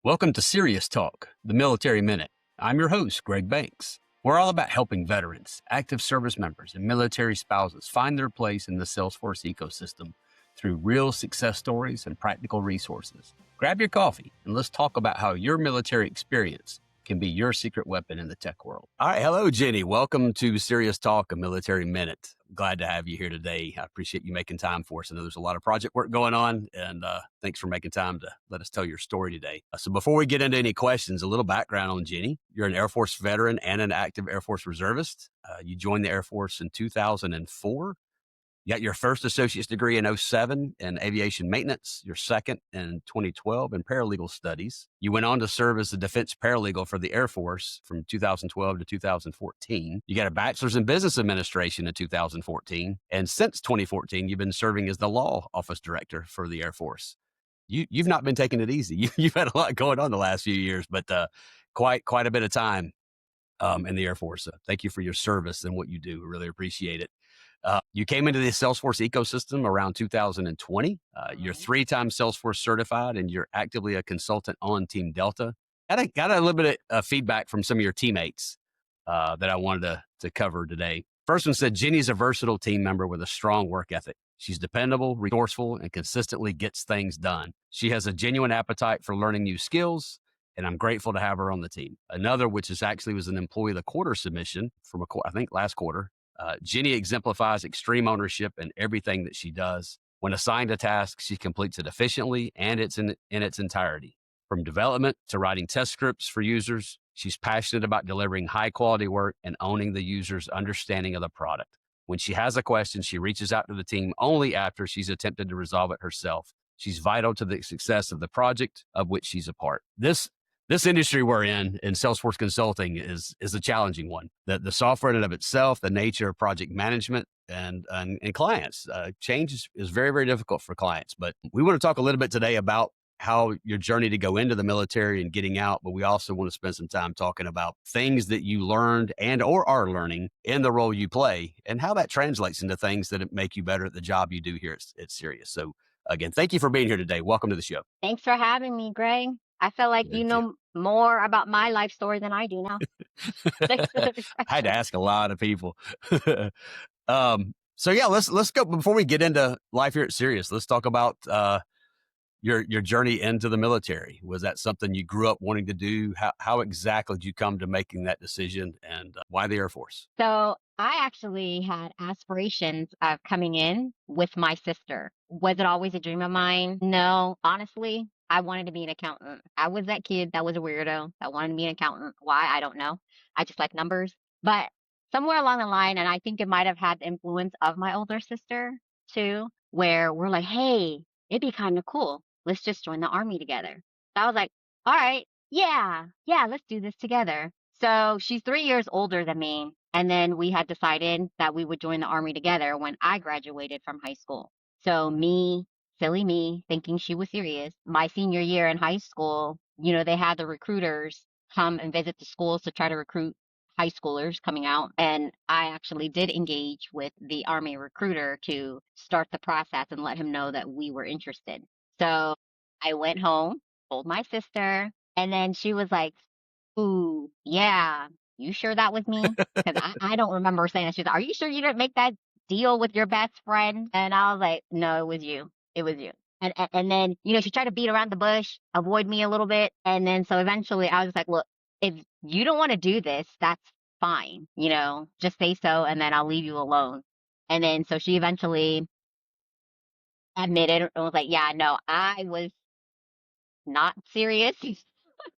Welcome to Serious Talk, the Military Minute. I'm your host, Greg Banks. We're all about helping veterans, active service members, and military spouses find their place in the Salesforce ecosystem through real success stories and practical resources. Grab your coffee and let's talk about how your military experience can be your secret weapon in the tech world. All right. Hello, Jenny. Welcome to Serious Talk, a Military Minute. Glad to have you here today. I appreciate you making time for us. I know there's a lot of project work going on, and thanks for making time to let us tell your story today. So before we get into any questions, a little background on Jenny. You're an Air Force veteran and an active Air Force reservist. You joined the Air Force in 2004. You got your first associate's degree in 2007 in aviation maintenance, your second in 2012 in paralegal studies. You went on to serve as a defense paralegal for the Air Force from 2012 to 2014. You got a bachelor's in business administration in 2014. And since 2014, you've been serving as the law office director for the Air Force. You've not been taking it easy. You've had a lot going on the last few years, but quite a bit of time in the Air Force. Thank you for your service and what you do. We really appreciate it. You came into the Salesforce ecosystem around 2020. You're 3-time Salesforce certified, and you're actively a consultant on Team Delta. Got a little bit of feedback from some of your teammates that I wanted to cover today. First one said, Jenny's a versatile team member with a strong work ethic. She's dependable, resourceful, and consistently gets things done. She has a genuine appetite for learning new skills, and I'm grateful to have her on the team. Another, which was an employee of the quarter submission from I think last quarter. Jenny exemplifies extreme ownership in everything that she does. When assigned a task, she completes it efficiently and it's in its entirety. From development to writing test scripts for users, she's passionate about delivering high quality work and owning the user's understanding of the product. When she has a question, she reaches out to the team only after she's attempted to resolve it herself. She's vital to the success of the project of which she's a part. This industry we're in Salesforce consulting is a challenging one. The software in and of itself, the nature of project management and clients, change is very, very difficult for clients. But we want to talk a little bit today about how your journey to go into the military and getting out, but we also want to spend some time talking about things that you learned and or are learning in the role you play and how that translates into things that make you better at the job you do here at Sirius. So again, thank you for being here today. Welcome to the show. Thanks for having me, Greg. I feel like you know more about my life story than I do now. I had to ask a lot of people. So yeah, let's go before we get into life here at Sirius. Let's talk about your journey into the military. Was that something you grew up wanting to do? How exactly did you come to making that decision, and why the Air Force? So I actually had aspirations of coming in with my sister. Was it always a dream of mine? No, honestly, I wanted to be an accountant. I was that kid that was a weirdo that wanted to be an accountant. Why? I don't know. I just like numbers. But somewhere along the line, and I think it might have had the influence of my older sister too, where we're like, hey, it'd be kind of cool. Let's just join the army together. So I was like, all right, yeah, let's do this together. So she's 3 years older than me. And then we had decided that we would join the army together when I graduated from high school. So me, silly me, thinking she was serious. My senior year in high school, they had the recruiters come and visit the schools to try to recruit high schoolers coming out. And I actually did engage with the army recruiter to start the process and let him know that we were interested. So I went home, told my sister, and then she was like, ooh, yeah, you sure that was me? Because I don't remember saying that. She's like, are you sure you didn't make that deal with your best friend? And I was like, no, it was you. It was you. And then, she tried to beat around the bush, avoid me a little bit. And then so eventually I was just like, look, if you don't want to do this, that's fine. Just say so and then I'll leave you alone. And then so she eventually admitted and was like, yeah, no, I was not serious.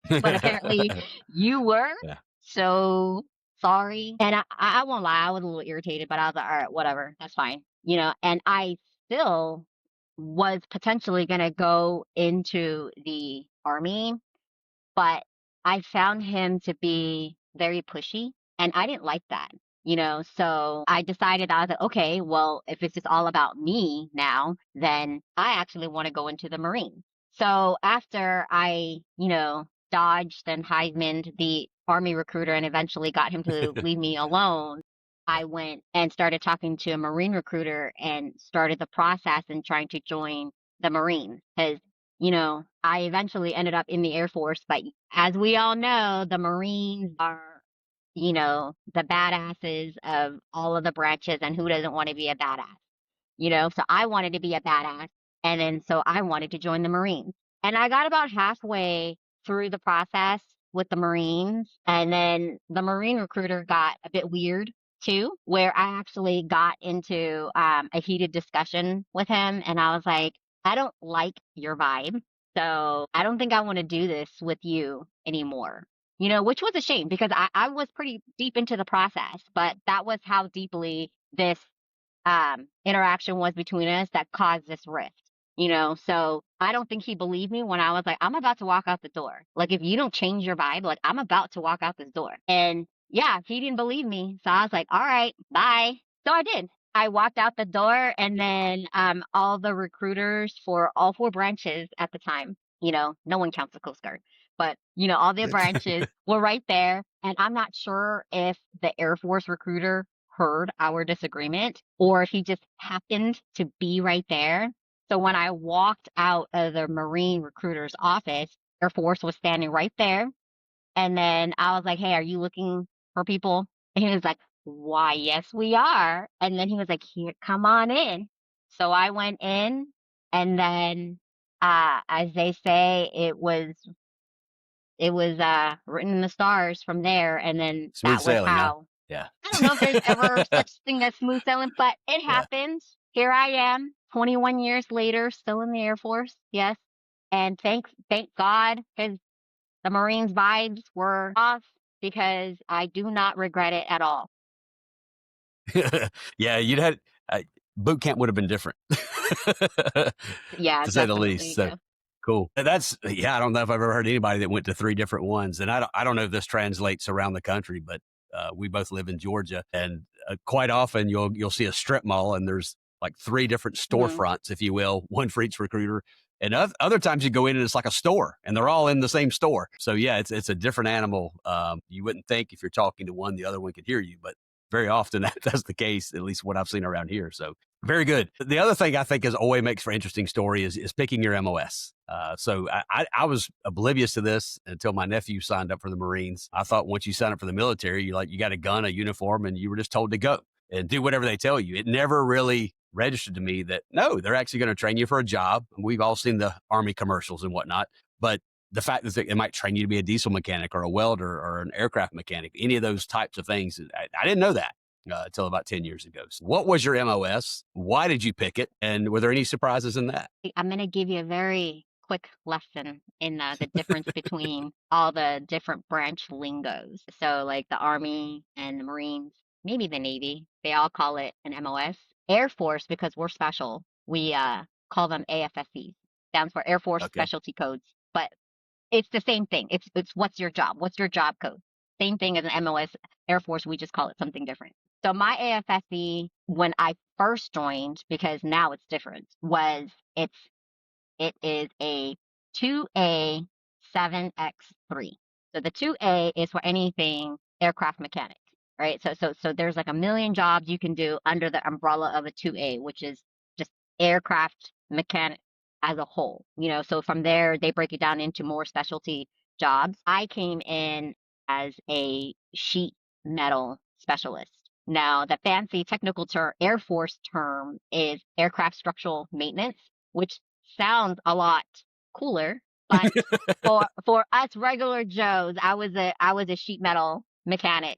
But apparently you were. Yeah. So sorry. And I won't lie, I was a little irritated, but I was like, all right, whatever, that's fine. And I still was potentially going to go into the army, but I found him to be very pushy and I didn't like that. So I decided, I was like, okay, well, if it's just all about me now, then I actually want to go into the Marines. So after I, dodged and Heismaned the army recruiter and eventually got him to leave me alone, I went and started talking to a Marine recruiter and started the process and trying to join the Marines. Because, I eventually ended up in the Air Force, but as we all know, the Marines are, the badasses of all of the branches, and who doesn't want to be a badass? So I wanted to be a badass. And then so I wanted to join the Marines. And I got about halfway through the process with the Marines. And then the Marine recruiter got a bit weird too, where I actually got into a heated discussion with him. And I was like, I don't like your vibe. So I don't think I want to do this with you anymore. Which was a shame because I was pretty deep into the process, but that was how deeply this interaction was between us that caused this rift. So I don't think he believed me when I was like, I'm about to walk out the door. Like, if you don't change your vibe, like, I'm about to walk out this door. And yeah, he didn't believe me. So I was like, all right, bye. So I did. I walked out the door, and then all the recruiters for all 4 branches at the time, no one counts the Coast Guard, but all the branches were right there. And I'm not sure if the Air Force recruiter heard our disagreement or if he just happened to be right there. So when I walked out of the Marine recruiter's office, Air Force was standing right there. And then I was like, hey, are you looking for people? And he was like, why, yes, we are. And then he was like, here, come on in. So I went in, and then as they say, it was written in the stars from there. And then Smooth that was sailing, huh? how. Yeah. I don't know if there's ever such thing as smooth sailing, but it Yeah. happens. Here I am, 21 years later, still in the Air Force. Yes. And thank God, because the Marines vibes were off, because I do not regret it at all. Yeah, boot camp would have been different, Yeah, to say the least. definitely. So Yeah. cool. I don't know if I've ever heard anybody that went to 3 different ones, and I don't know if this translates around the country, but we both live in Georgia, and quite often you'll see a strip mall, and there's like 3 different Mhm. storefronts, if you will, one for each recruiter. And other times you go in and it's like a store, and they're all in the same store. So yeah, it's a different animal. You wouldn't think if you're talking to one, the other one could hear you, but very often that's the case, at least what I've seen around here. So very good. The other thing I think is always makes for interesting story is picking your MOS. So I was oblivious to this until my nephew signed up for the Marines. I thought once you sign up for the military, you got a gun, a uniform, and you were just told to go and do whatever they tell you. It never really registered to me that no, they're actually going to train you for a job. We've all seen the Army commercials and whatnot, but the fact that it might train you to be a diesel mechanic or a welder or an aircraft mechanic, any of those types of things, I didn't know that until about 10 years ago. So what was your MOS? Why did you pick it? And were there any surprises in that? I'm going to give you a very quick lesson in the difference between all the different branch lingos. So, like the Army and the Marines, maybe the Navy, they all call it an MOS. Air Force, because we're special, we call them AFSCs. Stands for Air Force Okay. Specialty Codes. But it's the same thing. It's what's your job? What's your job code? Same thing as an MOS. Air Force, we just call it something different. So my AFSC, when I first joined, because now it's different, it is a 2A 7X3. So the 2A is for anything aircraft mechanic, right? So there's like a million jobs you can do under the umbrella of a 2A, which is just aircraft mechanic as a whole. So from there they break it down into more specialty jobs. I came in as a sheet metal specialist. Now, the fancy technical term, Air Force term, is aircraft structural maintenance, which sounds a lot cooler, but for us regular Joes, I was a sheet metal mechanic.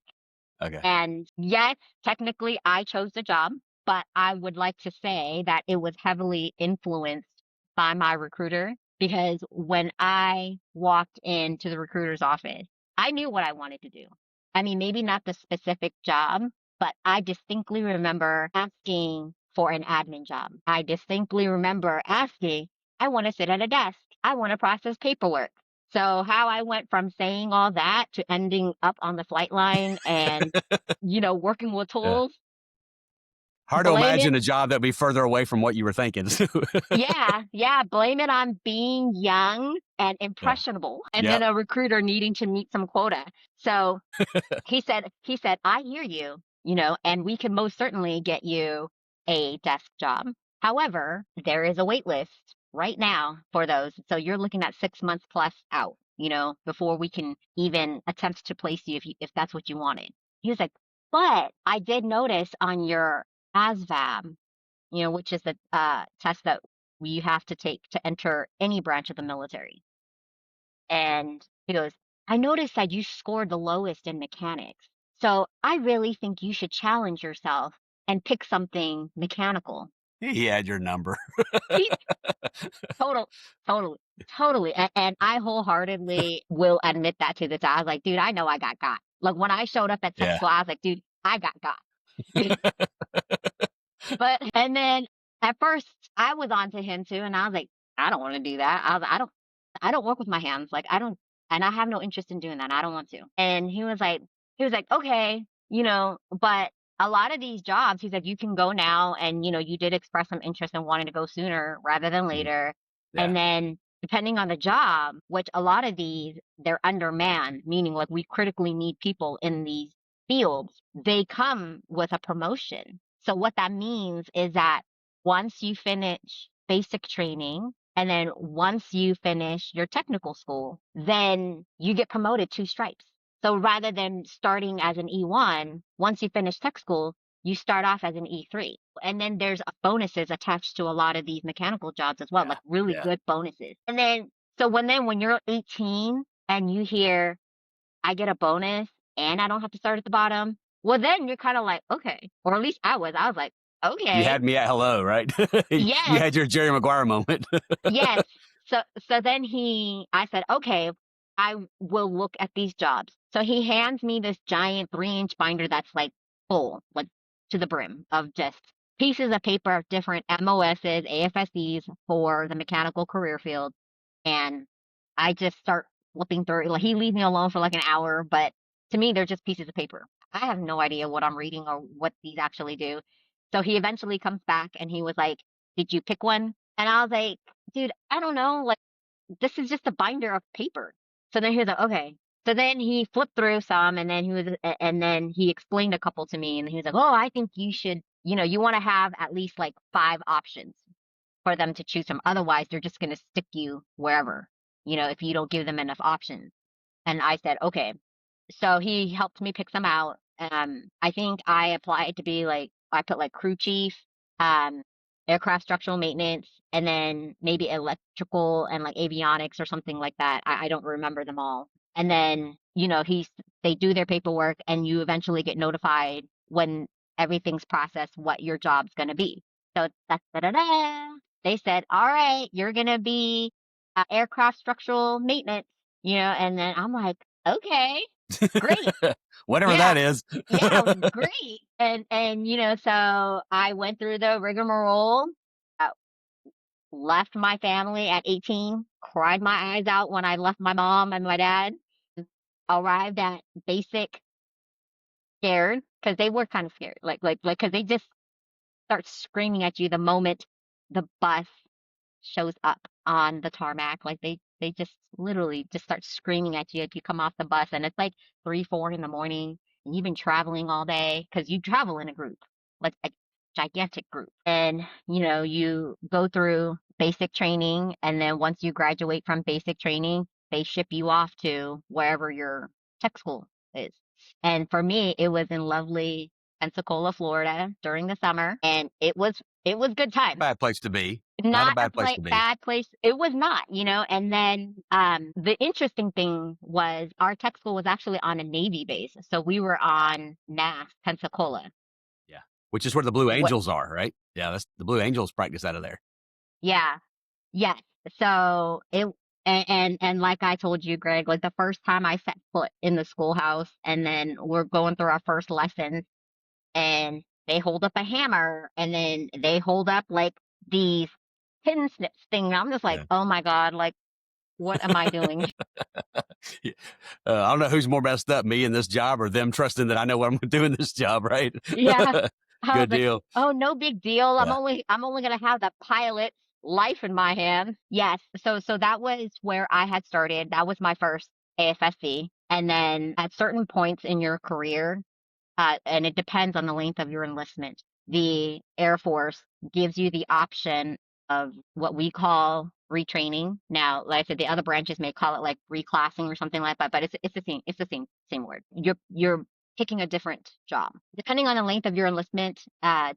Okay. And yes, technically I chose the job, but I would like to say that it was heavily influenced by my recruiter, because when I walked into the recruiter's office, I knew what I wanted to do. I mean, maybe not the specific job, but I distinctly remember asking for an admin job. I distinctly remember asking, I want to sit at a desk. I want to process paperwork. So how I went from saying all that to ending up on the flight line and, working with Yeah. tools, Hard to blame it. imagine a job that'd be further away from what you were thinking. Yeah, yeah, blame it on being young and Yeah. impressionable, and then Yep. a recruiter needing to meet some quota. So he said, I hear you, and we can most certainly get you a desk job. However, there is a wait list. right now for those. So you're looking at 6 months plus out, before we can even attempt to place you if that's what you wanted. He was like, but I did notice on your ASVAB, which is the test that you have to take to enter any branch of the military. And he goes, I noticed that you scored the lowest in mechanics. So I really think you should challenge yourself and pick something mechanical. He had your number. He total, totally, totally. And I wholeheartedly will admit that to the time. I was like, dude, I know I got. Like when I showed up at tech Yeah. school, I was like, dude, I got. And then at first I was on to him too, and I was like, I don't want to do that. I don't work with my hands. Like I don't, and I have no interest in doing that. I don't want to. And he was like, okay, but a lot of these jobs, he's like, you can go now, and you did express some interest in wanting to go sooner rather than Mhm. later. Yeah. And then depending on the job, which a lot of these they're undermanned, meaning like we critically need people in these fields, they come with a promotion. So what that means is that once you finish basic training and then once you finish your technical school, then you get promoted 2 stripes. So rather than starting as an E1, once you finish tech school, you start off as an E3. And then there's bonuses attached to a lot of these mechanical jobs as well, Yeah. like really Yeah. good bonuses. And then, so when you're 18 and you hear, I get a bonus and I don't have to start at the bottom, well, then you're kind of like, okay. Or at least I was like, You okay, had me at hello, right? You yes, had your Jerry Maguire moment. yes. So then I said, okay, I will look at these jobs. So he hands me this giant 3-inch binder that's like full, like to the brim of just pieces of paper of different MOSs, AFSCs for the mechanical career field. And I just start flipping through it. Like he leaves me alone for like an hour, but to me, they're just pieces of paper. I have no idea what I'm reading or what these actually do. So he eventually comes back and he was like, did you pick one? And I was like, dude, I don't know. Like, this is just a binder of paper. So then he was like, okay. So then he flipped through some and then he explained a couple to me and he was like, oh, I think you should, you want to have at least like 5 options for them to choose from. Otherwise, they're just going to stick you wherever, if you don't give them enough options. And I said, okay. So he helped me pick some out. I think I applied to be like, I put like crew chief, um, aircraft structural maintenance, and then maybe electrical and like avionics or something like that. I don't remember them all. And then, they do their paperwork and you eventually get notified when everything's processed what your job's going to be. So they said, all right, you're going to be aircraft structural maintenance, and then I'm like, okay, great. Whatever Yeah. that is. Yeah, great. And so I went through the rigmarole, uh, left my family at 18, cried my eyes out when I left my mom and my dad, arrived at basic scared because they were kind of scared. Like, because they just start screaming at you the moment the bus shows up on the tarmac. Like they just literally just start screaming at you if you come off the bus and it's like 3, 4 in the morning and you've been traveling all day because you travel in a group, like a gigantic group. And you go through basic training and then once you graduate from basic training, they ship you off to wherever your tech school is. And for me, it was in lovely Pensacola, Florida during the summer, and it was good times. Bad place to be. Not a Not a bad place to be. bad place. It was not, and then the interesting thing was our tech school was actually on a Navy base. So we were on NAS, Pensacola. Yeah. Which is where the Blue What Angels are, right? Yeah, that's the Blue Angels practice out of there. yeah. Yes. So it and like I told you, Greg, like the first time I set foot in the schoolhouse and then we're going through our first lessons and they hold up a hammer and then they hold up like these pin snips thing. I'm just like, Yeah. oh my God, like what am I doing? Yeah. I don't know who's more messed up, me in this job or them trusting that I know what I'm doing in this job, right? Yeah. I was Good like, deal. oh, no big deal. I'm Yeah. only gonna have the pilot's life in my hands. Yes. So that was where I had started. That was my first AFSC. And then at certain points in your career, and it depends on the length of your enlistment, the Air Force gives you the option of what we call retraining. Now, like I said, the other branches may call it like reclassing or something like that, but it's the same word. You're picking a different job. Depending on the length of your enlistment,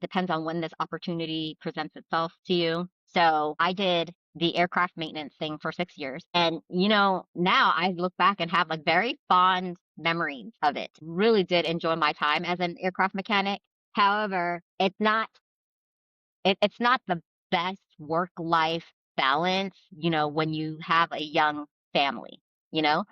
depends on when this opportunity presents itself to you. So I did the aircraft maintenance thing for 6 years. And, now I look back and have like very fond memories of it. Really did enjoy my time as an aircraft mechanic. However, it's not the best work life balance, when you have a young family, you know?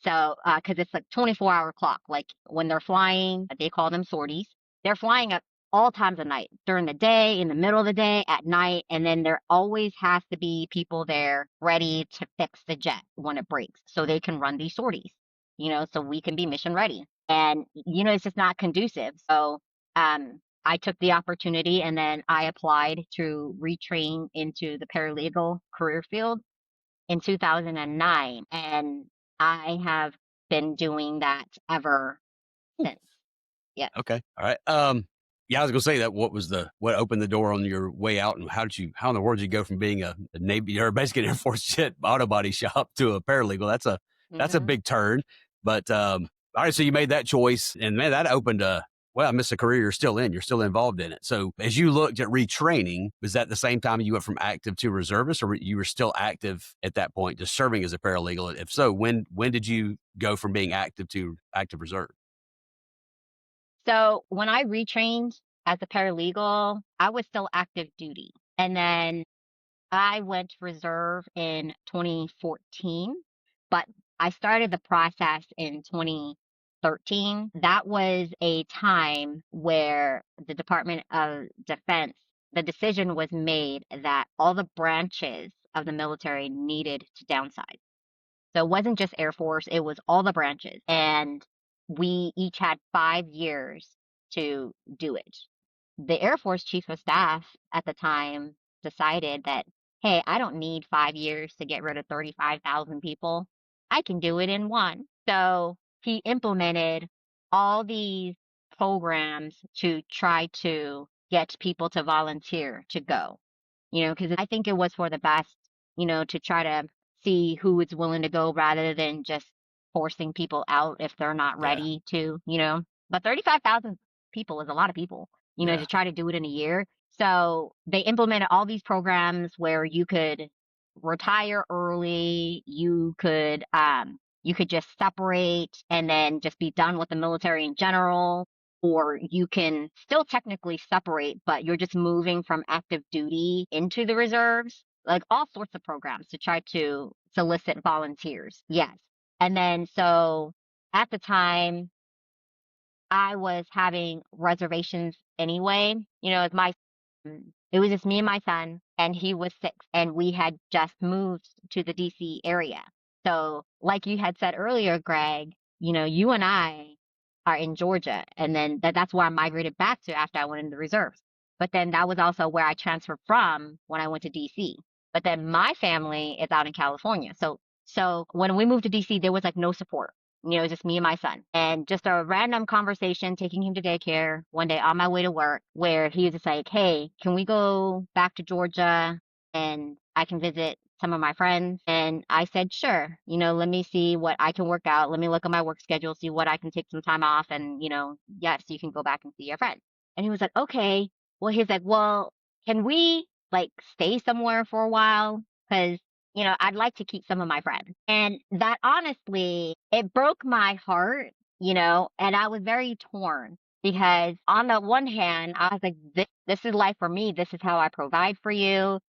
So, because it's like 24-hour clock. Like when they're flying, they call them sorties. They're flying at all times of night, during the day, in the middle of the day, at night, and then there always has to be people there ready to fix the jet when it breaks, so they can run these sorties. So we can be mission ready. And it's just not conducive. So, I took the opportunity and then I applied to retrain into the paralegal career field in 2009, and I have been doing that ever since. Yes. Okay. All right. Yeah, I was gonna say that. What opened the door on your way out, and how in the world did you go from being a Navy or basically an Air Force jet auto body shop to a paralegal? That's a hmm big turn. But all right, so you made that choice, and man, that opened I missed a career you're still in. You're still involved in it. So as you looked at retraining, was that the same time you went from active to reservist, or you were still active at that point, just serving as a paralegal? If so, when did you go from being active to active reserve? So when I retrained as a paralegal, I was still active duty. And then I went reserve in 2014, but I started the process in 2013. That was a time where the Department of Defense, the decision was made that all the branches of the military needed to downsize. So it wasn't just Air Force, it was all the branches. And we each had 5 years to do it. The Air Force Chief of Staff at the time decided that, hey, I don't need 5 years to get rid of 35,000 people. I can do it in one. So he implemented all these programs to try to get people to volunteer to go, because I think it was for the best, to try to see who is willing to go rather than just forcing people out if they're not Yeah. ready to. But 35,000 people is a lot of people, to Yeah. try to do it in a year. So they implemented all these programs where you could retire early, you could just separate and then just be done with the military in general, or you can still technically separate, but you're just moving from active duty into the reserves, like all sorts of programs to try to solicit volunteers. Yes. And then so at the time, I was having reservations anyway. It was just me and my son, and he was 6, and we had just moved to the DC area. So, like you had said earlier, Greg, you and I are in Georgia, and then that's where I migrated back to after I went into the reserves. But then that was also where I transferred from when I went to DC. But then my family is out in California. So when we moved to DC, there was like no support. Just me and my son. And just a random conversation taking him to daycare one day on my way to work, where he was just like, hey, can we go back to Georgia and I can visit some of my friends? And I said, sure, let me see what I can work out. Let me look at my work schedule, see what I can take some time off. And, yes, you can go back and see your friends. And he was like, okay. Well, he's like, well, can we like stay somewhere for a while? Because I'd like to keep some of my friends. And that honestly, it broke my heart, and I was very torn because on the one hand, I was like, this is life for me. This is how I provide for you.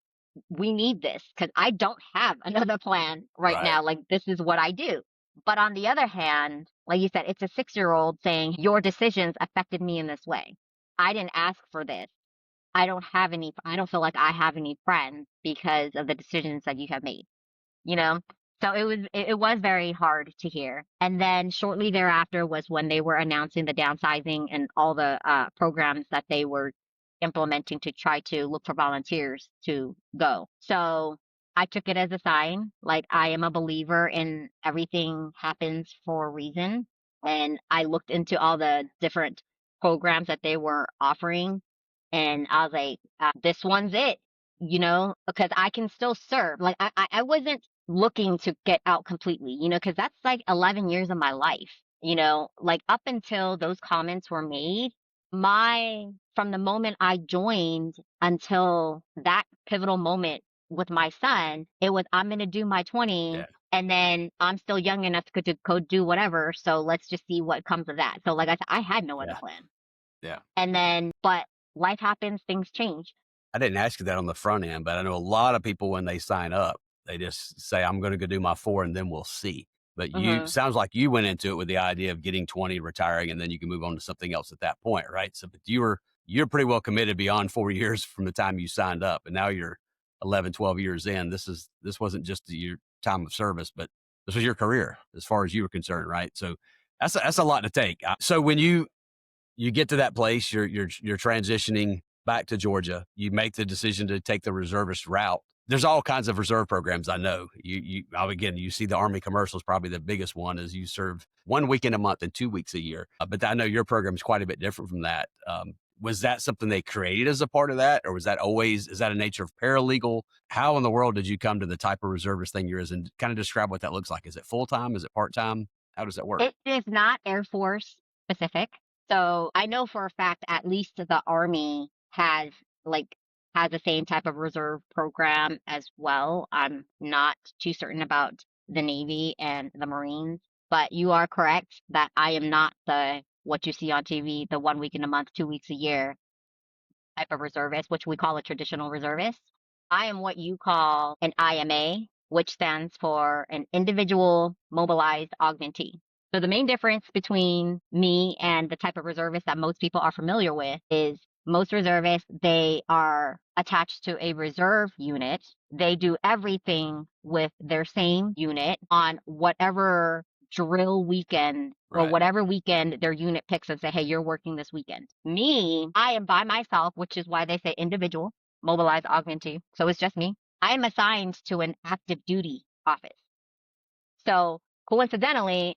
We need this because I don't have another plan right Right. now. Like, this is what I do. But on the other hand, like you said, it's a 6-year-old saying, your decisions affected me in this way. I didn't ask for this. I don't feel like I have any friends because of the decisions that you have made, you know? So it was very hard to hear. And then shortly thereafter was when they were announcing the downsizing and all the programs that they were implementing to try to look for volunteers to go. So I took it as a sign. Like, I am a believer in everything happens for a reason. And I looked into all the different programs that they were offering, and I was like, this one's it. because I can still serve. Like I wasn't looking to get out completely, because that's like 11 years of my life, like up until those comments were made, from the moment I joined until that pivotal moment with my son, it was, I'm going to do my 20 Yeah. and then I'm still young enough to go do whatever. So let's just see what comes of that. So like I said, I had no other Yeah. plan. Yeah. And then, but life happens, things change. I didn't ask you that on the front end, but I know a lot of people when they sign up, they just say, I'm going to go do my 4 and then we'll see. But Hmm. sounds like you went into it with the idea of getting 20, retiring, and then you can move on to something else at that point, right? So, but you're pretty well committed beyond 4 years from the time you signed up. And now you're 11, 12 years in. This wasn't just your time of service, but this was your career as far as you were concerned, right? So that's a lot to take. So when you get to that place, you're transitioning back to Georgia. You make the decision to take the reservist route. There's all kinds of reserve programs. I know again, you see the Army commercials, probably the biggest one is you serve 1 weekend a month and 2 weeks a year. But I know your program is quite a bit different from that. Was that something they created as a part of that? Or is that a nature of paralegal? How in the world did you come to the type of reservist thing you're in, and kind of describe what that looks like? Is it full-time? Is it part-time? How does that work? It is not Air Force specific. So I know for a fact at least the Army like has the same type of reserve program as well. I'm not too certain about the Navy and the Marines, but you are correct that I am not the what you see on TV, the 1 week in a month, 2 weeks a year type of reservist, which we call a traditional reservist. I am what you call an IMA, which stands for an individual mobilized augmentee. So the main difference between me and the type of reservist that most people are familiar with is most reservists, they are attached to a reserve unit. They do everything with their same unit on whatever drill weekend or Right. whatever weekend their unit picks and say, hey, you're working this weekend. Me, I am by myself, which is why they say individual, mobilized augmentee. So it's just me. I am assigned to an active duty office. So coincidentally,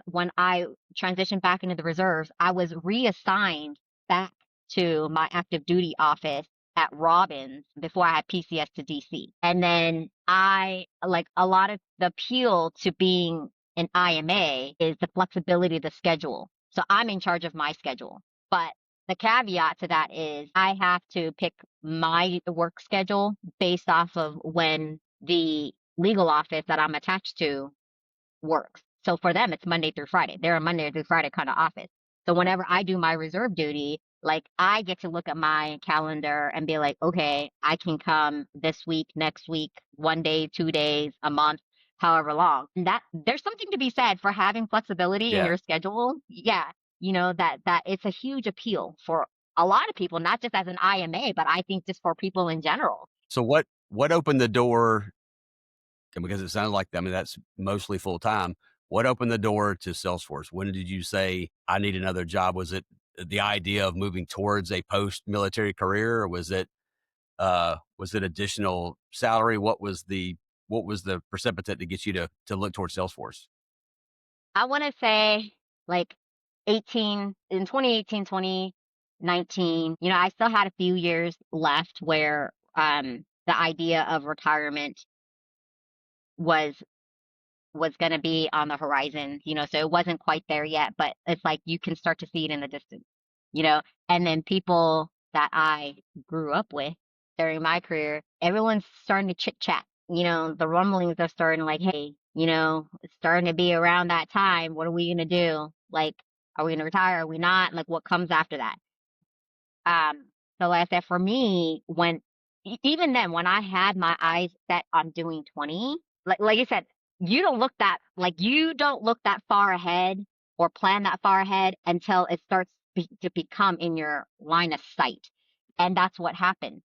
when I transitioned back into the reserves, I was reassigned back to my active duty office at Robbins before I had PCS to DC. And then like a lot of the appeal to being an IMA is the flexibility of the schedule. So I'm in charge of my schedule. But the caveat to that is I have to pick my work schedule based off of when the legal office that I'm attached to works. So for them, it's Monday through Friday. They're a Monday through Friday kind of office. So whenever I do my reserve duty, like I get to look at my calendar and be like, okay, I can come this week, next week, 1 day, 2 days, a month, however long. And that there's something to be said for having flexibility in Yeah. your schedule. Yeah. That it's a huge appeal for a lot of people, not just as an IMA, but I think just for people in general. So what opened the door? And because it sounds like, I mean, that's mostly full time. What opened the door to Salesforce? When did you say, I need another job? Was it the idea of moving towards a post military career, or was it additional salary? What was the precipitate to get you to look towards Salesforce? I want to say like 2018, 2019, I still had a few years left where the idea of retirement was was going to be on the horizon, so it wasn't quite there yet, but it's like you can start to see it in the distance, you know, and then people that I grew up with during my career, everyone's starting to chit chat, the rumblings are starting like, hey, it's starting to be around that time. What are we going to do? Like, are we going to retire? Are we not? Like, what comes after that? Um, so like I said, for me, even then, when I had my eyes set on doing 20, like you said, you don't look that far ahead or plan that far ahead until it starts to become in your line of sight. And that's what happened.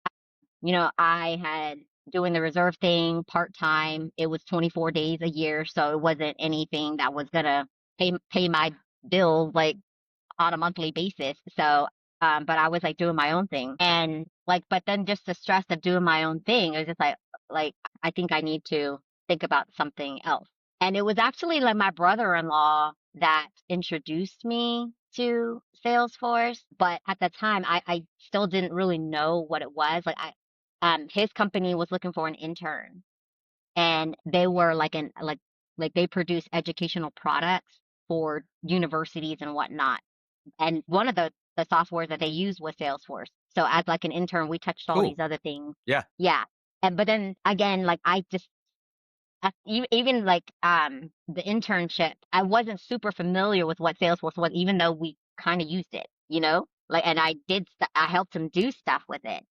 I had doing the reserve thing part time. It was 24 days a year, so it wasn't anything that was gonna pay my bills like on a monthly basis. So, but I was like doing my own thing, and like, but then just the stress of doing my own thing, it was just like I think I need to think about something else. And it was actually like my brother-in-law that introduced me to Salesforce, but at the time I still didn't really know what it was. Like his company was looking for an intern, and they were like they produce educational products for universities and whatnot. And one of the software that they used was Salesforce. So as like an intern, we touched all Cool. these other things. Yeah. Yeah. And but then again, like I just even like the internship, I wasn't super familiar with what Salesforce was, even though we kind of used it, like, and I helped him do stuff with it.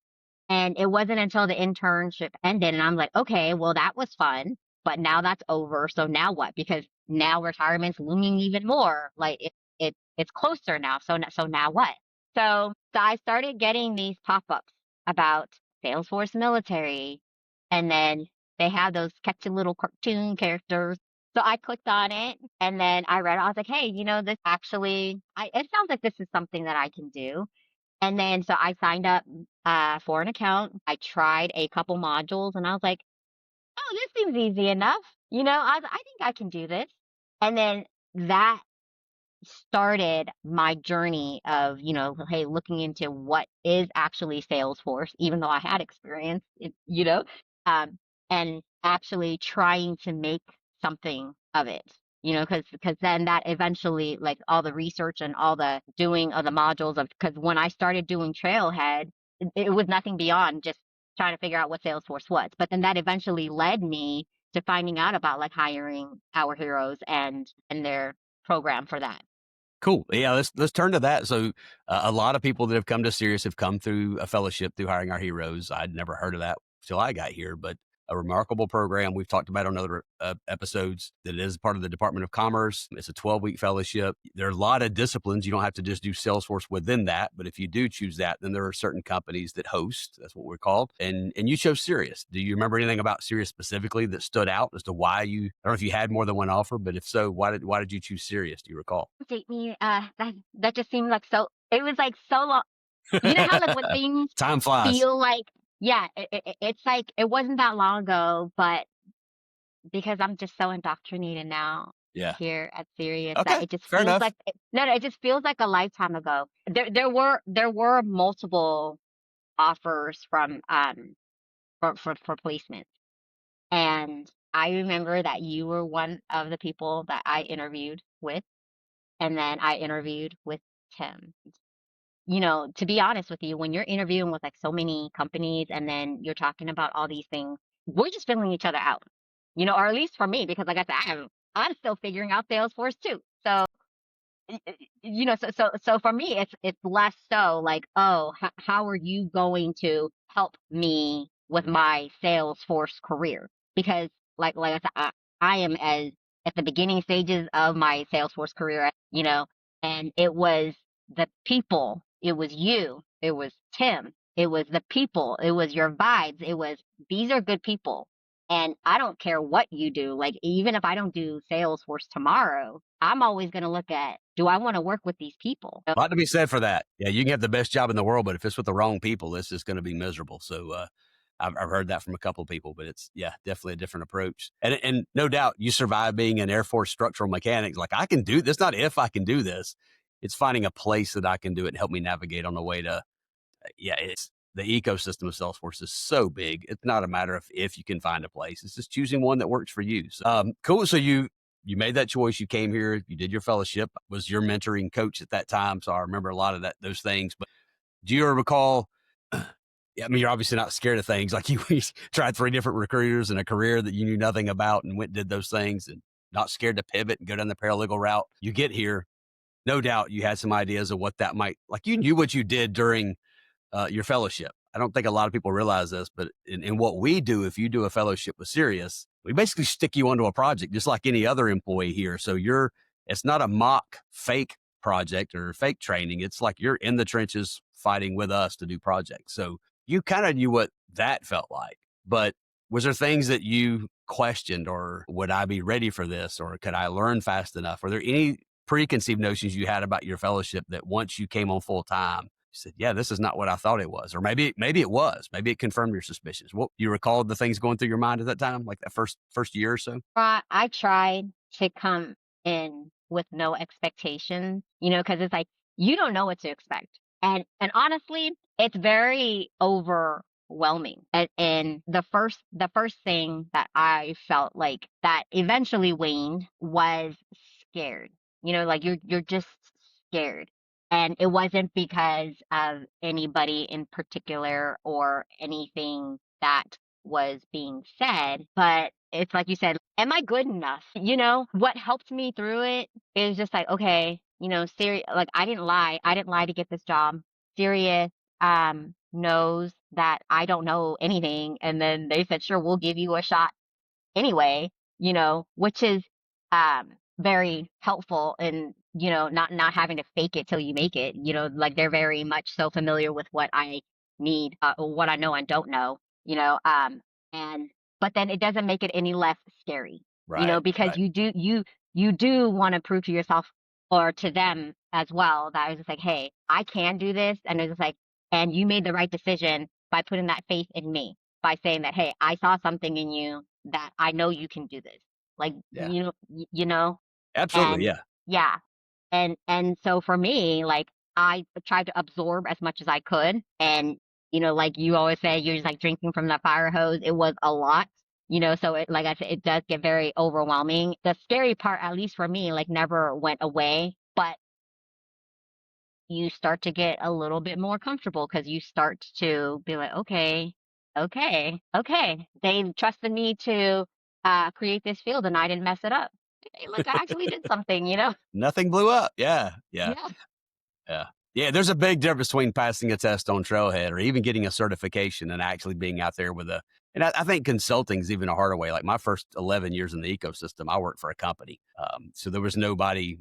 And it wasn't until the internship ended, and I'm like, okay, well, that was fun, but now that's over. So now what? Because now retirement's looming even more. Like it's closer now. So now what? So I started getting these pop-ups about Salesforce Military, and then they have those catchy little cartoon characters. So I clicked on it, and then I read it. I was like, hey, this actually, it sounds like this is something that I can do. And then so I signed up for an account. I tried a couple modules, and I was like, oh, this seems easy enough. I think I can do this. And then that started my journey of, hey, looking into what is actually Salesforce, even though I had experience, um, and actually trying to make something of it, because then that eventually, like all the research and all the doing of the modules because when I started doing Trailhead, it was nothing beyond just trying to figure out what Salesforce was. But then that eventually led me to finding out about like hiring our heroes and their program for that. Cool. Yeah, let's turn to that. So, a lot of people that have come to Sirius have come through a fellowship through Hiring Our Heroes. I'd never heard of that till I got here, but a remarkable program we've talked about on other episodes that is part of the Department of Commerce. It's a 12-week fellowship. There are a lot of disciplines. You don't have to just do Salesforce within that, but if you do choose that, then there are certain companies that host. That's what we're called. And you chose Sirius. Do you remember anything about Sirius specifically that stood out as to why you? I don't know if you had more than one offer, but if so, why did you choose Sirius? Do you recall? Date me, that just seemed like so it was like so long. You know how like when things Time flies. feel like, yeah, it's like it wasn't that long ago, but because I'm just so indoctrinated now Yeah. here at Sirius that Okay. it just Fair feels enough. like no, it just feels like a lifetime ago. There were multiple offers from for placements, and I remember that you were one of the people that I interviewed with, and then I interviewed with Tim. To be honest with you, when you're interviewing with like so many companies and then you're talking about all these things, we're just filling each other out, or at least for me, because like I said, I'm still figuring out Salesforce too. So, so for me, it's less so like, oh, how are you going to help me with my Salesforce career? Because like I said, I am as at the beginning stages of my Salesforce career, and it was the people, it was you, it was Tim, it was the people, it was your vibes, it was these are good people. And I don't care what you do. Like, even if I don't do Salesforce tomorrow, I'm always going to look at, do I want to work with these people? A lot to be said for that. Yeah, you can have the best job in the world, but if it's with the wrong people, it's just going to be miserable. So, I've heard that from a couple of people, but it's definitely a different approach. And no doubt you survive being an Air Force structural mechanic. Like I can do this, not if I can do this. It's finding a place that I can do it and help me navigate on the way to. Yeah, it's the ecosystem of Salesforce is so big. It's not a matter of if you can find a place. It's just choosing one that works for you. So, cool. So you made that choice. You came here. You did your fellowship. Was your mentoring coach at that time. So I remember a lot of those things. But do you recall? Yeah, I mean, you're obviously not scared of things. Like you tried 3 different recruiters in a career that you knew nothing about and went and did those things and not scared to pivot and go down the paralegal route. You get here. No doubt you had some ideas of what that might, like you knew what you did during your fellowship. I don't think a lot of people realize this, but in what we do, if you do a fellowship with Sirius, we basically stick you onto a project just like any other employee here. So it's not a mock fake project or fake training. It's like you're in the trenches fighting with us to do projects. So you kind of knew what that felt like. But was there things that you questioned, or would I be ready for this, or could I learn fast enough? Were there any preconceived notions you had about your fellowship that once you came on full time, you said, yeah, this is not what I thought it was? Or maybe it was. Maybe it confirmed your suspicions. What you recall the things going through your mind at that time, like that first year or so? I tried to come in with no expectations, because it's like you don't know what to expect. And honestly, it's very overwhelming. And the first thing that I felt like that eventually waned was scared. Like you're just scared. And it wasn't because of anybody in particular or anything that was being said, but it's like you said, am I good enough? What helped me through it is just like, okay, serious, like I didn't lie. I didn't lie to get this job. Serious knows that I don't know anything. And then they said, sure, we'll give you a shot anyway, which is very helpful in, not having to fake it till you make it, like they're very much so familiar with what I need, or what I know and don't know, and but then it doesn't make it any less scary, Right. because Right. you do want to prove to yourself or to them as well that I was just like, hey, I can do this. And it's just like, and you made the right decision by putting that faith in me, by saying that, hey, I saw something in you that I know you can do this. Like, Yeah. Absolutely. and Yeah. yeah. And so for me, like I tried to absorb as much as I could. And, like you always say, you're just like drinking from the fire hose. It was a lot, so it, like I said, it does get very overwhelming. The scary part, at least for me, like never went away, but you start to get a little bit more comfortable because you start to be like, okay, okay, okay. They trusted me to create this field and I didn't mess it up. Hey, look, I actually did something. Nothing blew up. Yeah. Yeah. Yeah. Yeah. Yeah, there's a big difference between passing a test on Trailhead or even getting a certification and actually being out there and I think consulting is even a harder way. Like my first 11 years in the ecosystem, I worked for a company. So there was nobody,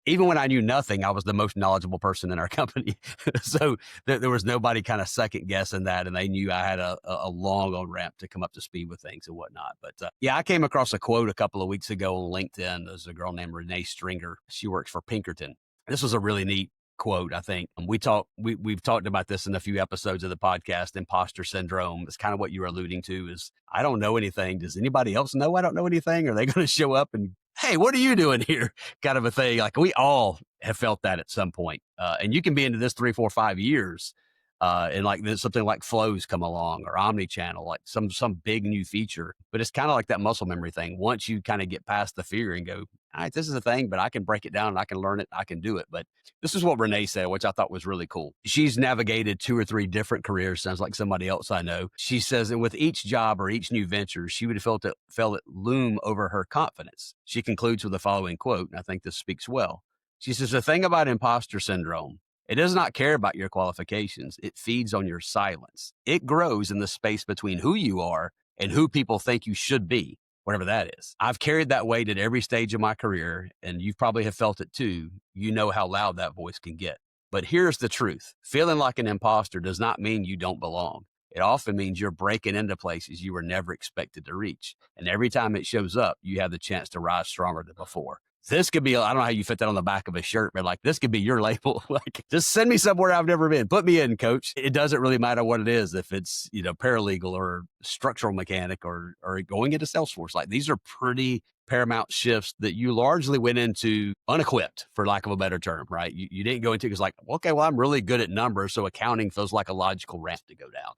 even when I knew nothing, I was the most knowledgeable person in our company. So there was nobody kind of second guessing that. And they knew I had a long on ramp to come up to speed with things and whatnot. But yeah, I came across a quote a couple of weeks ago on LinkedIn. There's a girl named Renee Stringer. She works for Pinkerton. This was a really neat quote, I think. We've talked about this in a few episodes of the podcast. Imposter syndrome is kind of what you're alluding to is I don't know anything. Does anybody else know I don't know anything? Are they going to show up and, hey, what are you doing here? Kind of a thing. Like we all have felt that at some point. And you can be into this 3, 4, 5 years. And like there's something like flows come along or omni-channel, like some big new feature, but it's kind of like that muscle memory thing. Once you kind of get past the fear and go, all right, this is a thing, but I can break it down and I can learn it. I can do it. But this is what Renee said, which I thought was really cool. She's navigated 2 or 3 different careers. Sounds like somebody else I know. She says, and with each job or each new venture, she would have felt it loom over her confidence. She concludes with the following quote, and I think this speaks well. She says, the thing about imposter syndrome, it does not care about your qualifications. It feeds on your silence. It grows in the space between who you are and who people think you should be, whatever that is. I've carried that weight at every stage of my career, and you probably have felt it too. You know how loud that voice can get. But here's the truth. Feeling like an imposter does not mean you don't belong. It often means you're breaking into places you were never expected to reach. And every time it shows up, you have the chance to rise stronger than before. This could be, I don't know how you fit that on the back of a shirt, but like this could be your label. Like just send me somewhere I've never been. Put me in, coach. It doesn't really matter what it is. If it's, paralegal or structural mechanic or going into Salesforce, like these are pretty paramount shifts that you largely went into unequipped, for lack of a better term, right? You didn't go into because like, okay, well, I'm really good at numbers. So accounting feels like a logical ramp to go down.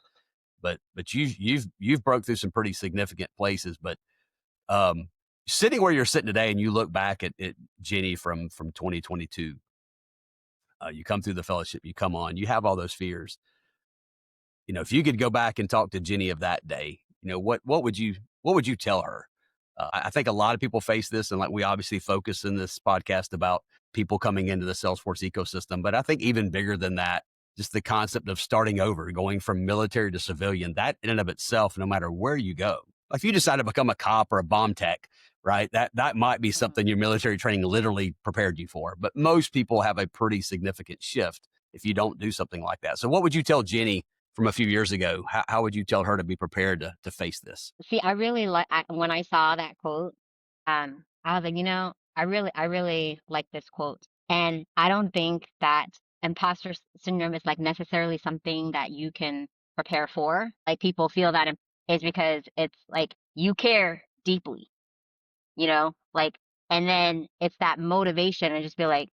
But you've broke through some pretty significant places, but um, sitting where you're sitting today and you look back at Jenny from 2022, you come through the fellowship, you come on, you have all those fears. If you could go back and talk to Jenny of that day, what would you tell her? I think a lot of people face this, and like we obviously focus in this podcast about people coming into the Salesforce ecosystem, but I think even bigger than that, just the concept of starting over, going from military to civilian, that in and of itself, no matter where you go, like if you decide to become a cop or a bomb tech, right? That might be something your military training literally prepared you for. But most people have a pretty significant shift if you don't do something like that. So what would you tell Jenny from a few years ago? How would you tell her to be prepared to face this? See, I really like when I saw that quote, I was like, I really like this quote. And I don't think that syndrome is like necessarily something that you can prepare for. Like people feel that is because it's like you care deeply, like, and then it's that motivation and just be like,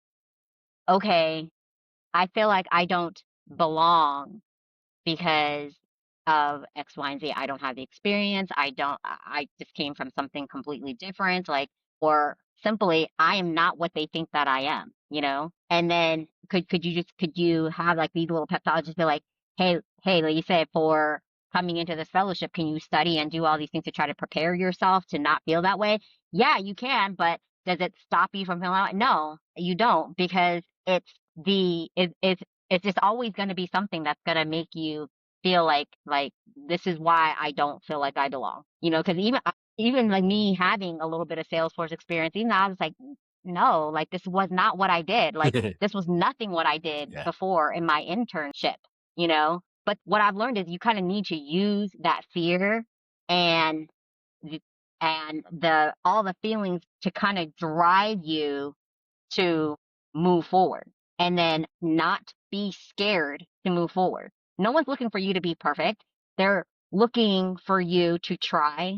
okay, I feel like I don't belong because of X, Y, and Z. I don't have the experience. I just came from something completely different. Like, or simply, I am not what they think that I am, you know? And then could you have like these little pep talks, just be like, hey, like you said, for coming into this fellowship, can you study and do all these things to try to prepare yourself to not feel that way? Yeah, you can, but does it stop you from feeling that way? No, you don't, because it's just always going to be something that's going to make you feel like this is why I don't feel like I belong. You know, because even like me having a little bit of Salesforce experience, even though I was like, no, like this was not what I did. Like this was nothing what I did Yeah. before in my internship, you know? But what I've learned is you kind of need to use that fear and the- and the all the feelings to kind of drive you to move forward, and then not be scared to move forward. No one's looking for you to be perfect. They're looking for you to try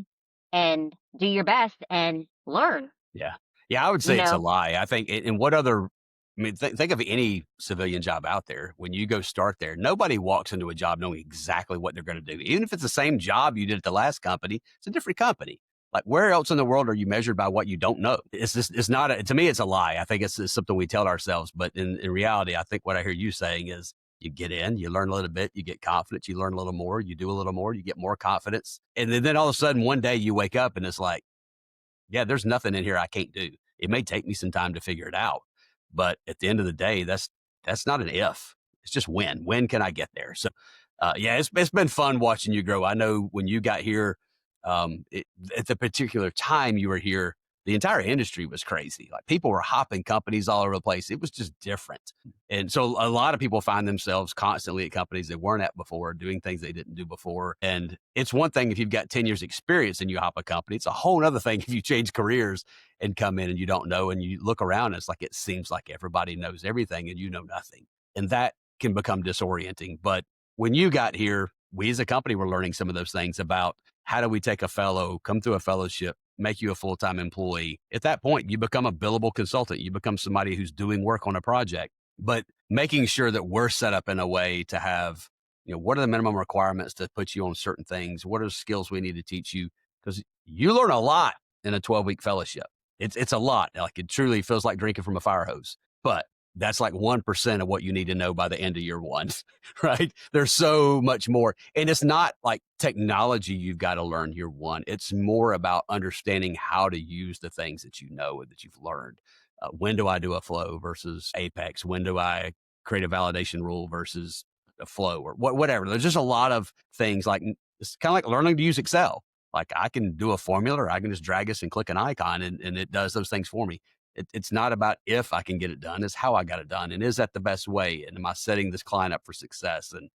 and do your best and learn, Yeah. Yeah, I would you say it's a know? lie. I think and what other I mean, think of any civilian job out there. When you go start there, nobody walks into a job knowing exactly what they're going to do. Even if it's the same job you did at the last company, it's a different company. Like where else in the world are you measured by what you don't know? It's just, it's not, to me, it's a lie. I think it's something we tell ourselves. But in reality, I think what I hear you saying is you get in, you learn a little bit, you get confidence, you learn a little more, you do a little more, you get more confidence. And then all of a sudden, one day you wake up and it's like, yeah, there's nothing in here I can't do. It may take me some time to figure it out, but at the end of the day, that's not an if. It's just when. When can I get there? So, yeah, it's been fun watching you grow. I know when you got here, at the particular time you were here, the entire industry was crazy. Like people were hopping companies all over the place. It was just different. And so a lot of people find themselves constantly at companies they weren't at before, doing things they didn't do before. And it's one thing if you've got 10 years experience and you hop a company. It's a whole other thing if you change careers and come in and you don't know and you look around, it's like it seems like everybody knows everything and you know nothing. And that can become disorienting. But when you got here, we as a company were learning some of those things about how do we take a fellow, come through a fellowship, make you a full-time employee. At that point, you become a billable consultant. You become somebody who's doing work on a project, but making sure that we're set up in a way to have, what are the minimum requirements to put you on certain things? What are the skills we need to teach you? Because you learn a lot in a 12-week fellowship. It's a lot. Like it truly feels like drinking from a fire hose, but that's like 1% of what you need to know by the end of year one, right? There's so much more. And it's not like technology you've got to learn year one. It's more about understanding how to use the things that you know and that you've learned. When do I do a flow versus Apex? When do I create a validation rule versus a flow or whatever? There's just a lot of things like it's kind of like learning to use Excel. Like I can do a formula or I can just drag this and click an icon and it does those things for me. It's not about if I can get it done, it's how I got it done. And is that the best way? And am I setting this client up for success? And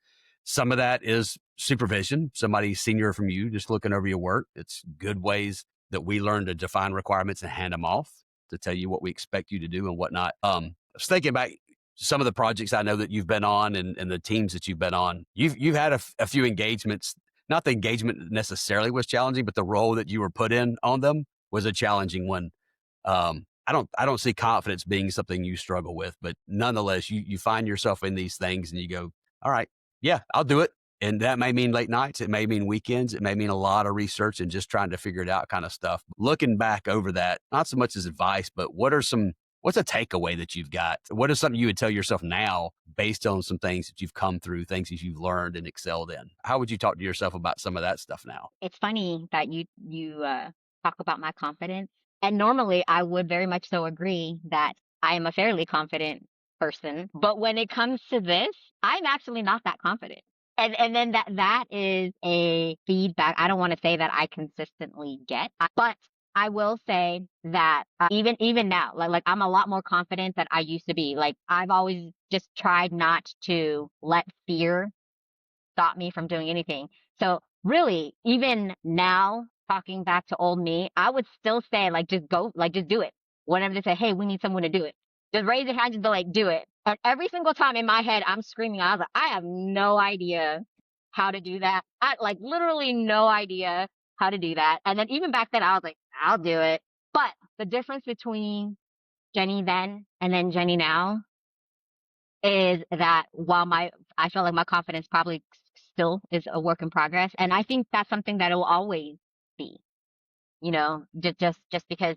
some of that is supervision, somebody senior from you just looking over your work. It's good ways that we learn to define requirements and hand them off to tell you what we expect you to do and whatnot. I was thinking about some of the projects I know that you've been on and the teams that you've been on. You've had a few engagements. Not the engagement necessarily was challenging, but the role that you were put in on them was a challenging one. I don't see confidence being something you struggle with, but nonetheless, you find yourself in these things and you go, all right, yeah, I'll do it. And that may mean late nights. It may mean weekends. It may mean a lot of research and just trying to figure it out kind of stuff. Looking back over that, not so much as advice, but what's a takeaway that you've got? What is something you would tell yourself now based on some things that you've come through, things that you've learned and excelled in? How would you talk to yourself about some of that stuff now? It's funny that you talk about my confidence. And normally I would very much so agree that I am a fairly confident person. But when it comes to this, I'm actually not that confident. And then that is a feedback. I don't want to say that I consistently get, but I will say that even now, like I'm a lot more confident than I used to be. Like I've always just tried not to let fear stop me from doing anything. So really, even now, talking back to old me, I would still say like just go, like just do it. Whenever they say, hey, we need someone to do it. Just raise your hand, just be like, do it. And every single time in my head, I'm screaming. I was like, I have no idea how to do that. I like literally no idea how to do that. And then even back then, I was like, I'll do it. But the difference between Jenny then and then Jenny now is that while I feel like my confidence probably still is a work in progress. And I think that's something that it will always be, just because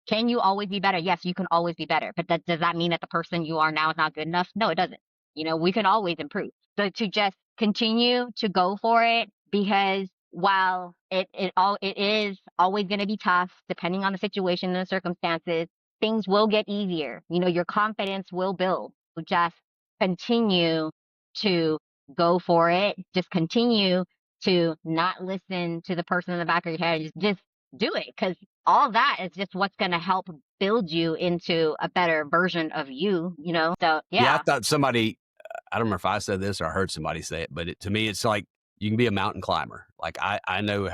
can you always be better? Yes, you can always be better. But does that mean that the person you are now is not good enough? No, it doesn't. We can always improve. So to just continue to go for it, because while it is always going to be tough, depending on the situation and the circumstances, things will get easier. Your confidence will build. So just continue to go for it. Just continue to not listen to the person in the back of your head. Just do it, because all that is just what's going to help build you into a better version of you. So Yeah, I yeah. thought somebody, I don't remember if I said this or I heard somebody say it, but to me, it's like you can be a mountain climber. Like I know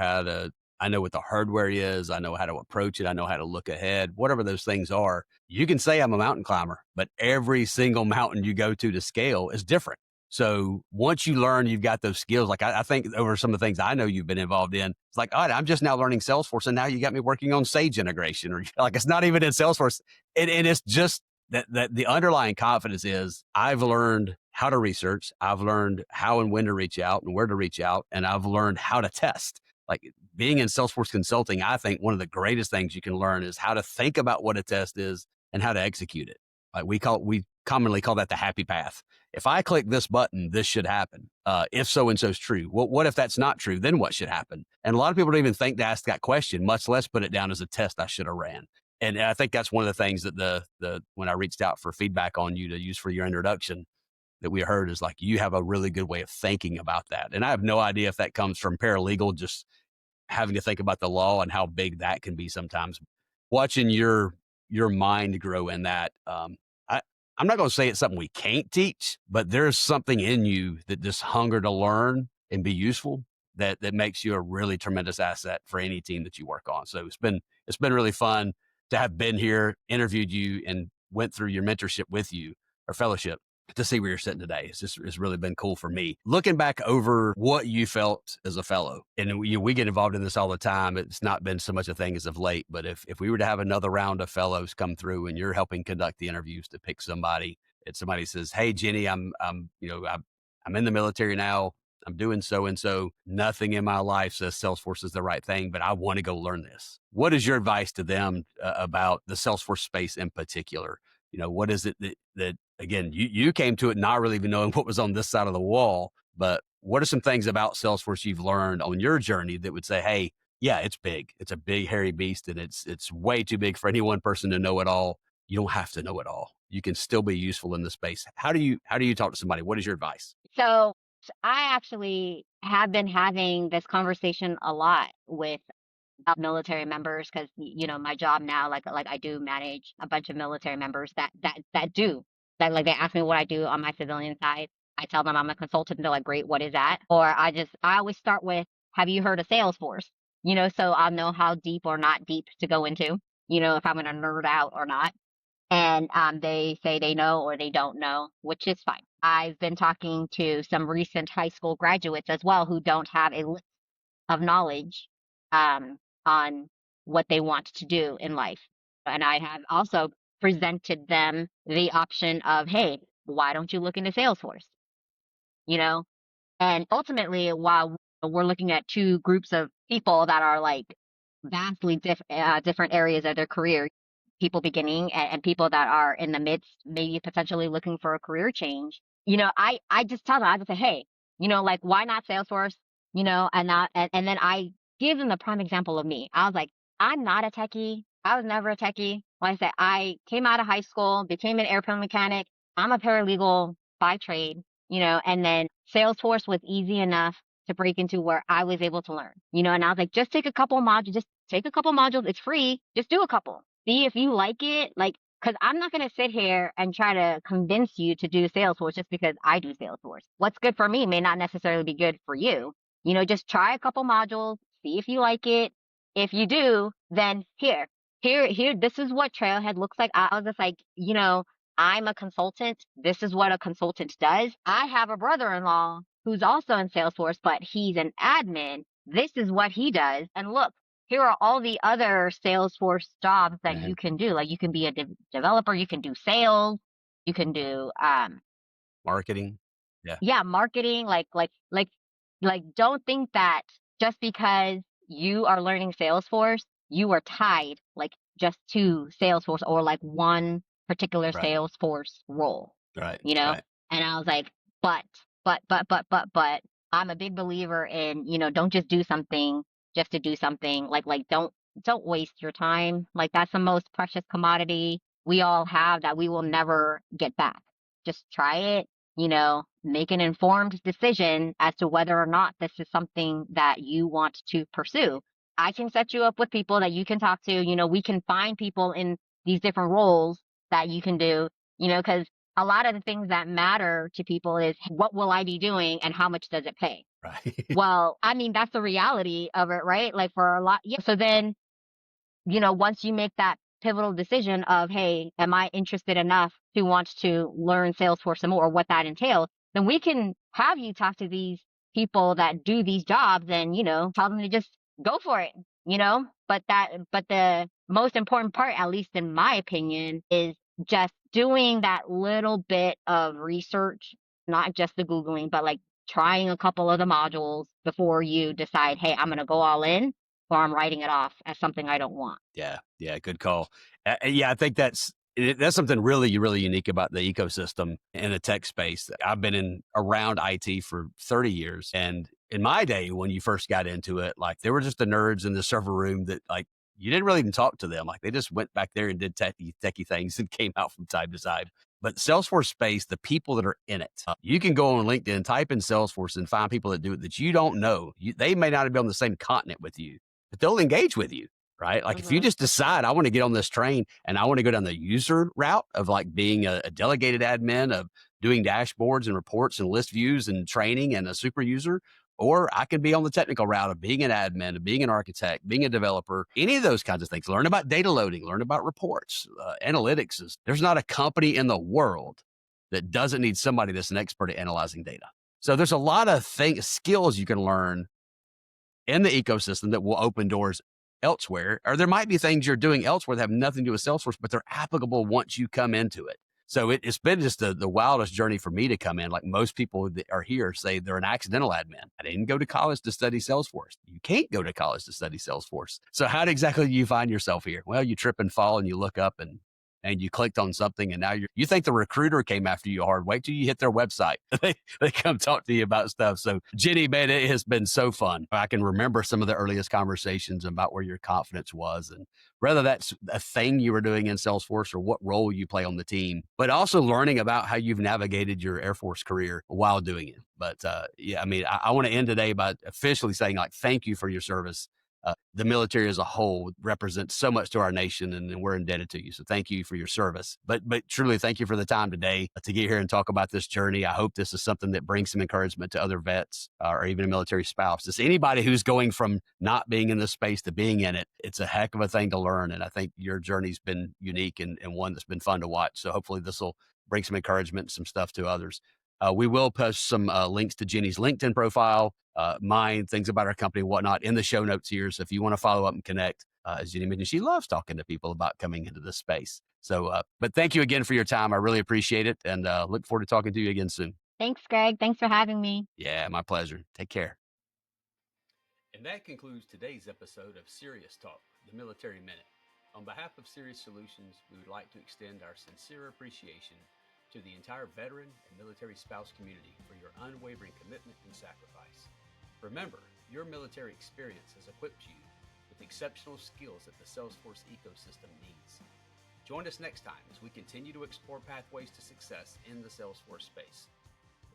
I know what the hardware is. I know how to approach it. I know how to look ahead, whatever those things are. You can say I'm a mountain climber, but every single mountain you go to scale is different. So once you learn, you've got those skills. Like I think over some of the things I know you've been involved in, it's like, all right, I'm just now learning Salesforce, and now you got me working on Sage integration, or like it's not even in Salesforce. And it's just that the underlying confidence is I've learned how to research. I've learned how and when to reach out and where to reach out. And I've learned how to test. Like being in Salesforce consulting, I think one of the greatest things you can learn is how to think about what a test is and how to execute it. Like we commonly call that the happy path. If I click this button, this should happen. If so and so is true. What if that's not true? Then what should happen? And a lot of people don't even think to ask that question, much less put it down as a test I should have ran. And I think that's one of the things that the when I reached out for feedback on you to use for your introduction, that we heard is like, you have a really good way of thinking about that. And I have no idea if that comes from paralegal, just having to think about the law and how big that can be sometimes. Watching your mind grow in that, I'm not going to say it's something we can't teach, but there's something in you that this hunger to learn and be useful that makes you a really tremendous asset for any team that you work on. So it's been really fun to have been here, interviewed you, and went through your mentorship with you, or fellowship, to see where you're sitting today. It's really been cool for me. Looking back over what you felt as a fellow, and we get involved in this all the time. It's not been so much a thing as of late, but if we were to have another round of fellows come through and you're helping conduct the interviews to pick somebody, and somebody says, "Hey, Jenny, I'm in the military now. I'm doing so and so. Nothing in my life says Salesforce is the right thing, but I want to go learn this." What is your advice to them about the Salesforce space in particular? What is it that again, you came to it not really even knowing what was on this side of the wall, but what are some things about Salesforce you've learned on your journey that would say, hey, yeah, it's big. It's a big, hairy beast, and it's way too big for any one person to know it all. You don't have to know it all. You can still be useful in the space. How do you talk to somebody? What is your advice? So I actually have been having this conversation a lot with military members, because my job now, like I do manage a bunch of military members that do that. Like they ask me what I do on my civilian side. I tell them I'm a consultant. They're like, great, what is that? Or I always start with, have you heard of Salesforce? So I'll know how deep or not deep to go into, if I'm going to nerd out or not. And they say they know or they don't know, which is fine. I've been talking to some recent high school graduates as well who don't have a list of knowledge on what they want to do in life. And I have also presented them the option of, hey, why don't you look into Salesforce? You know, and ultimately, while we're looking at two groups of people that are like vastly different areas of their career, people beginning and people that are in the midst, maybe potentially looking for a career change, I just tell them, I just say, hey, like, why not Salesforce? And then I give them the prime example of me. I was like, I'm not a techie. I was never a techie. Like I said, I came out of high school, became an airplane mechanic. I'm a paralegal by trade, and then Salesforce was easy enough to break into where I was able to learn, and I was like, just take a couple modules, It's free. Just do a couple. See if you like it. Like, because I'm not going to sit here and try to convince you to do Salesforce just because I do Salesforce. What's good for me may not necessarily be good for you. Just try a couple modules, see if you like it. If you do, then here, this is what Trailhead looks like. I was just like, I'm a consultant. This is what a consultant does. I have a brother-in-law who's also in Salesforce, but he's an admin. This is what he does. And look, here are all the other Salesforce jobs that you can do. Like, you can be a developer, you can do sales, you can do Marketing. yeah, marketing. Like Like, don't think that just because you are learning Salesforce, you are tied like just to Salesforce or like one particular Right. Salesforce role, Right. you know? Right. And I was like, but, but, I'm a big believer in, don't just do something just to do something. Like don't waste your time. Like that's the most precious commodity we all have that we will never get back. Just try it, make an informed decision as to whether or not this is something that you want to pursue. I can set you up with people that you can talk to. We can find people in these different roles that you can do, because a lot of the things that matter to people is what will I be doing and how much does it pay? Right. Well, I mean, that's the reality of it, right? Like for a lot. Yeah. So then once you make that pivotal decision of, hey, am I interested enough to want to learn Salesforce some more or what that entails, then we can have you talk to these people that do these jobs and, tell them to just go for it. But the most important part, at least in my opinion, is just doing that little bit of research, not just the Googling, but like trying a couple of the modules before you decide, hey, I'm going to go all in or I'm writing it off as something I don't want. Yeah. Yeah. Good call. Yeah. I think that's something really, really unique about the ecosystem in the tech space. I've been around IT for 30 years. And in my day, when you first got into it, like there were just the nerds in the server room that like, you didn't really even talk to them. Like they just went back there and did techie things and came out from time to time. But Salesforce space, the people that are in it, you can go on LinkedIn, type in Salesforce and find people that do it that you don't know. They may not be on the same continent with you, but they'll engage with you. Right. Like if you Mm-hmm. just decide I want to get on this train and I want to go down the user route of like being a delegated admin of doing dashboards and reports and list views and training and a super user, or I can be on the technical route of being an admin, of being an architect, being a developer, any of those kinds of things. Learn about data loading, learn about reports, analytics. There's not a company in the world that doesn't need somebody that's an expert at analyzing data. So there's a lot of skills you can learn in the ecosystem that will open doors elsewhere, or there might be things you're doing elsewhere that have nothing to do with Salesforce, but they're applicable once you come into it. So it's been just the wildest journey for me to come in. Like most people that are here say they're an accidental admin. I didn't go to college to study Salesforce. You can't go to college to study Salesforce. So how exactly do you find yourself here? Well, you trip and fall and you look up and you clicked on something and now you think the recruiter came after you hard. Wait till you hit their website. They come talk to you about stuff. So Jenny, man, it has been so fun. I can remember some of the earliest conversations about where your confidence was and whether that's a thing you were doing in Salesforce or what role you play on the team, but also learning about how you've navigated your Air Force career while doing it. But yeah, I mean, I want to end today by officially saying like, thank you for your service. The military as a whole represents so much to our nation and we're indebted to you. So thank you for your service. But truly thank you for the time today to get here and talk about this journey. I hope this is something that brings some encouragement to other vets or even a military spouse. Just anybody who's going from not being in this space to being in it. It's a heck of a thing to learn. And I think your journey's been unique and one that's been fun to watch. So hopefully this will bring some encouragement and some stuff to others. We will post some links to Jenny's LinkedIn profile, mine, things about our company, whatnot in the show notes here. So if you want to follow up and connect, as Jenny mentioned, she loves talking to people about coming into this space. So, but thank you again for your time. I really appreciate it and look forward to talking to you again soon. Thanks, Greg. Thanks for having me. Yeah, my pleasure. Take care. And that concludes today's episode of Serious Talk, the Military Minute. On behalf of Serious Solutions, we would like to extend our sincere appreciation to the entire veteran and military spouse community for your unwavering commitment and sacrifice. Remember, your military experience has equipped you with exceptional skills that the Salesforce ecosystem needs. Join us next time as we continue to explore pathways to success in the Salesforce space.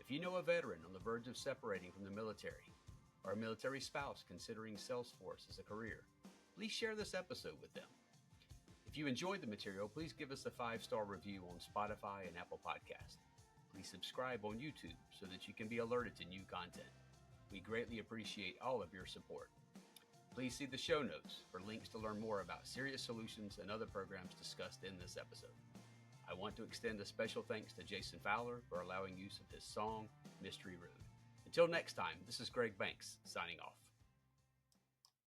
If you know a veteran on the verge of separating from the military, or a military spouse considering Salesforce as a career, please share this episode with them. If you enjoyed the material, please give us a 5-star review on Spotify and Apple Podcasts. Please subscribe on YouTube so that you can be alerted to new content. We greatly appreciate all of your support. Please see the show notes for links to learn more about Serious Solutions and other programs discussed in this episode. I want to extend a special thanks to Jason Fowler for allowing use of his song, Mystery Road. Until next time, this is Greg Banks signing off.